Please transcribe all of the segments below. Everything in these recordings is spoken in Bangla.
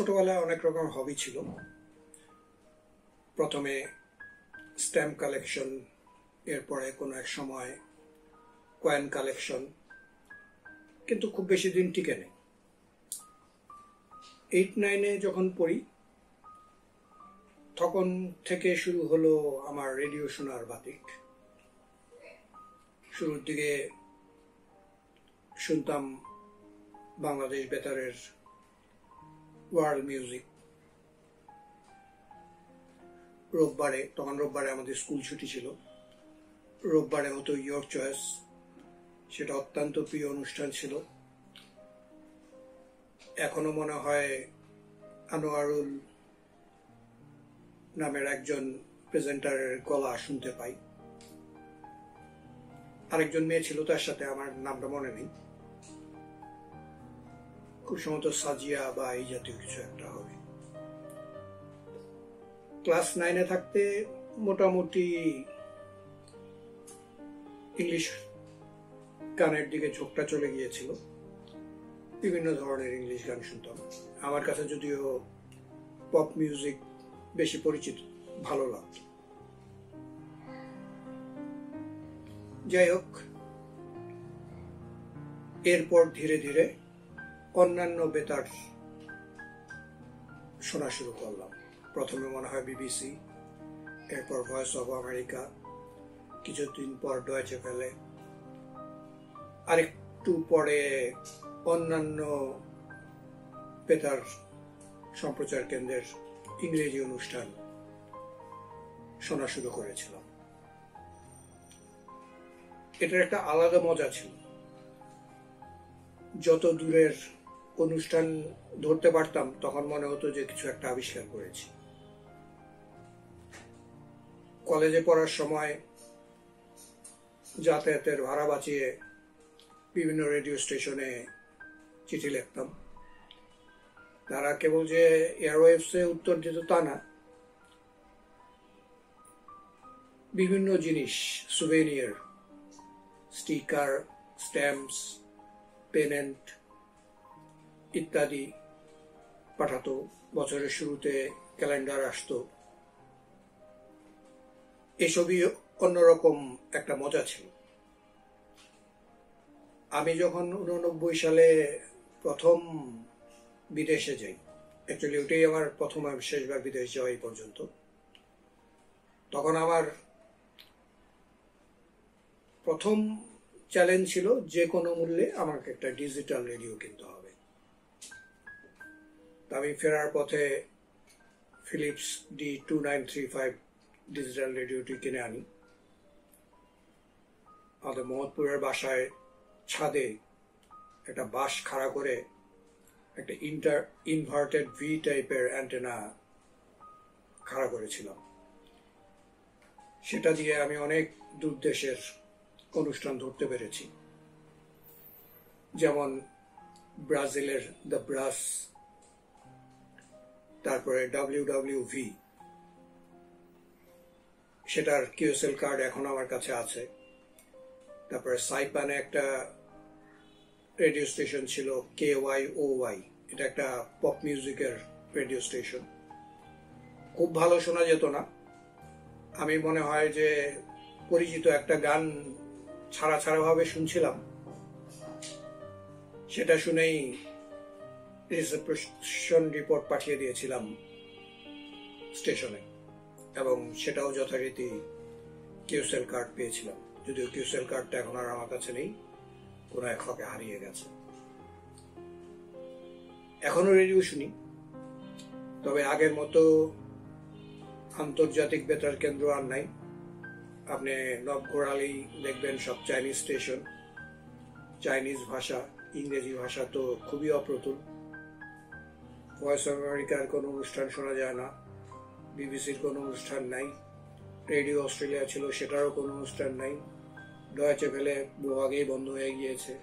ছোটবেলায় অনেক রকম হবি ছিল। প্রথমে স্ট্যাম্প কালেকশন, এরপরে কোনো এক সময় কয়েন কালেকশন, কিন্তু খুব বেশি দিন টিকে নেই। 8-9-এ যখন পড়ি তখন থেকে শুরু হলো আমার রেডিও শোনার বাতিক। শুরুর দিকে শুনতাম বাংলাদেশ বেতারের ওয়ার্ল্ড মিউজিক। রোববারে আমাদের স্কুল ছুটি ছিল, রোববারে হতো ইয়োর চয়েস। সেটা অত্যন্ত প্রিয় অনুষ্ঠান ছিল। এখনো মনে হয় আনোয়ারুল নামের একজন প্রেজেন্টারের গলা শুনতে পাই। আরেকজন মেয়ে ছিল তার সাথে, আমার নামটা মনে নেই, খুব সম্ভবত সাজিয়া বা এই জাতীয় কিছু একটা হবে। ক্লাস 9-এ থাকতে মোটামুটি ইংলিশ গানের দিকে ঝোঁকটা চলে গিয়েছিল। বিভিন্ন ধরনের ইংলিশ গান শুনতাম। আমার কাছে যদিও পপ মিউজিক বেশি পরিচিত, ভালো লাগত। যাই হোক, এরপর ধীরে ধীরে অন্যান্য বেতার শোনা শুরু করলাম। প্রথমে মনে হয় বিবিসি, এরপর ভয়েস অফ আমেরিকা, কিছুদিন পর ডয়েচে ভেলে, আরেকটু পরে অন্যান্য বেতার সম্প্রচার কেন্দ্রের ইংরেজি অনুষ্ঠান শোনা শুরু করেছিলাম। এটার একটা আলাদা মজা ছিল। যত দূরের অনুষ্ঠান ধরতে পারতাম তখন মনে হতো যে কিছু একটা আবিষ্কার করেছি। কলেজে পড়ার সময় যাতায়াতের ভাড়া বাঁচিয়ে বিভিন্ন রেডিও স্টেশনে চিঠি লিখতাম। তারা কেবল যে এয়ারওয়েভসে উত্তর দিত তা না, বিভিন্ন জিনিস, সুভেনিয়ার, স্টিকার, স্ট্যাম্পস, পেনেন্ট ইত্যাদি পাঠাতো। বছরের শুরুতে ক্যালেন্ডার আসতো। এসবই অন্যরকম একটা মজা ছিল। আমি যখন 89 সালে প্রথম বিদেশে যাই, অ্যাকচুয়ালি ওটাই আমার প্রথম আর শেষবার বিদেশ যাওয়া এই পর্যন্ত, তখন আমার প্রথম চ্যালেঞ্জ ছিল যে কোনো মূল্যে আমাকে একটা ডিজিটাল রেডিও কিনতে হবে। আমি ফেরার পথে ফিলিপস D2935 ডিজিটাল রেডিওটি কিনে আনি। আমাদের মোহাম্মদপুরের বাসায় ছাদে একটা বাঁশ খাড়া করে একটা ইনভার্টেড ভি টাইপের অ্যান্টেনা খাড়া করেছিলাম। সেটা দিয়ে আমি অনেক দূর দেশের অনুষ্ঠান ধরতে পেরেছি, যেমন ব্রাজিলের দ্য ব্রাস, তারপরে WWV, সেটার QSL কার্ড এখন আমার কাছে আছে। তারপরে সাইপানে একটা রেডিও স্টেশন ছিল KYOY, এটা একটা পপ মিউজিকের রেডিও স্টেশন। খুব ভালো শোনা যেত না। আমি মনে হয় যে পরিচিত একটা গান ছাড়া ছাড়া ভাবে শুনছিলাম। সেটা শুনেই রিসেপশন রিপোর্ট পাঠিয়ে দিয়েছিলাম স্টেশনে, এবং সেটাও যথারীতি QSL কার্ড পেয়েছিলাম। যদিও QSL কার্ডটা এখন আর আমার কাছে নেই, কোনো এক হকে হারিয়ে গেছে। এখনো রেডিও শুনি, তবে আগের মতো আন্তর্জাতিক বেতার কেন্দ্র আর নাই। আপনি নব ঘোরালেই দেখবেন সব চাইনিজ স্টেশন। চাইনিজ ভাষা, ইংরেজি ভাষা তো খুবই অপ্রতুল। ভয়েস অফ আমেরিকার কোনো অনুষ্ঠান শোনা যায় না, বিবিসির কোনো অনুষ্ঠান নাই, রেডিও অস্ট্রেলিয়া ছিল সেটারও কোনো অনুষ্ঠান নাই, ডয়েচে ভেলে বহু আগেই বন্ধ হয়ে গিয়েছে।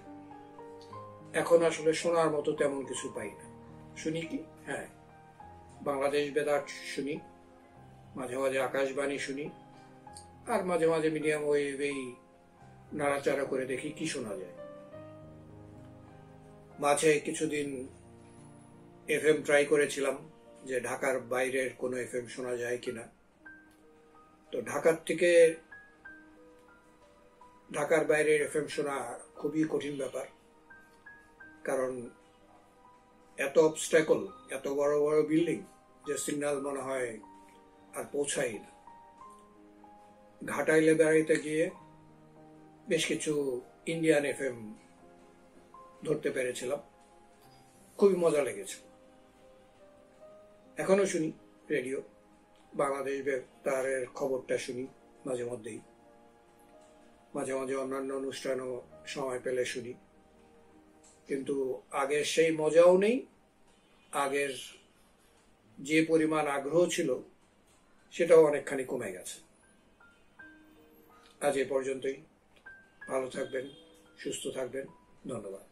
এখন আসলে শোনার মতো তেমন কিছু পাই না। শুনি কি? হ্যাঁ, বাংলাদেশ বেতার শুনি, মাঝে মাঝে আকাশবাণী শুনি, আর মাঝে মাঝে মিডিয়াম ওয়েভেই নাড়াচাড়া করে দেখি কি শোনা যায়। মাঝে কিছুদিন এফএম ট্রাই করেছিলাম যে ঢাকার বাইরের কোনো এফএম শোনা যায় কিনা। তো ঢাকার বাইরের এফএম শোনা খুবই কঠিন ব্যাপার, কারণ এত অবস্ট্যাকল, এত বড় বড় বিল্ডিং যে সিগন্যাল মনে হয় আর পৌঁছাই না। ঘাটাইলে বেড়াইতে গিয়ে বেশ কিছু ইন্ডিয়ান এফএম ধরতে পেরেছিলাম, খুবই মজা লেগেছে। এখনো শুনি রেডিও, বাংলাদেশ বেতারের খবরটা শুনি মাঝে মধ্যেই, মাঝে মাঝে অন্যান্য অনুষ্ঠানও সময় পেলে শুনি, কিন্তু আগের সেই মজাও নেই। আগের যে পরিমাণ আগ্রহ ছিল সেটাও অনেকখানি কমে গেছে। আজ এ পর্যন্তই। ভালো থাকবেন, সুস্থ থাকবেন। ধন্যবাদ।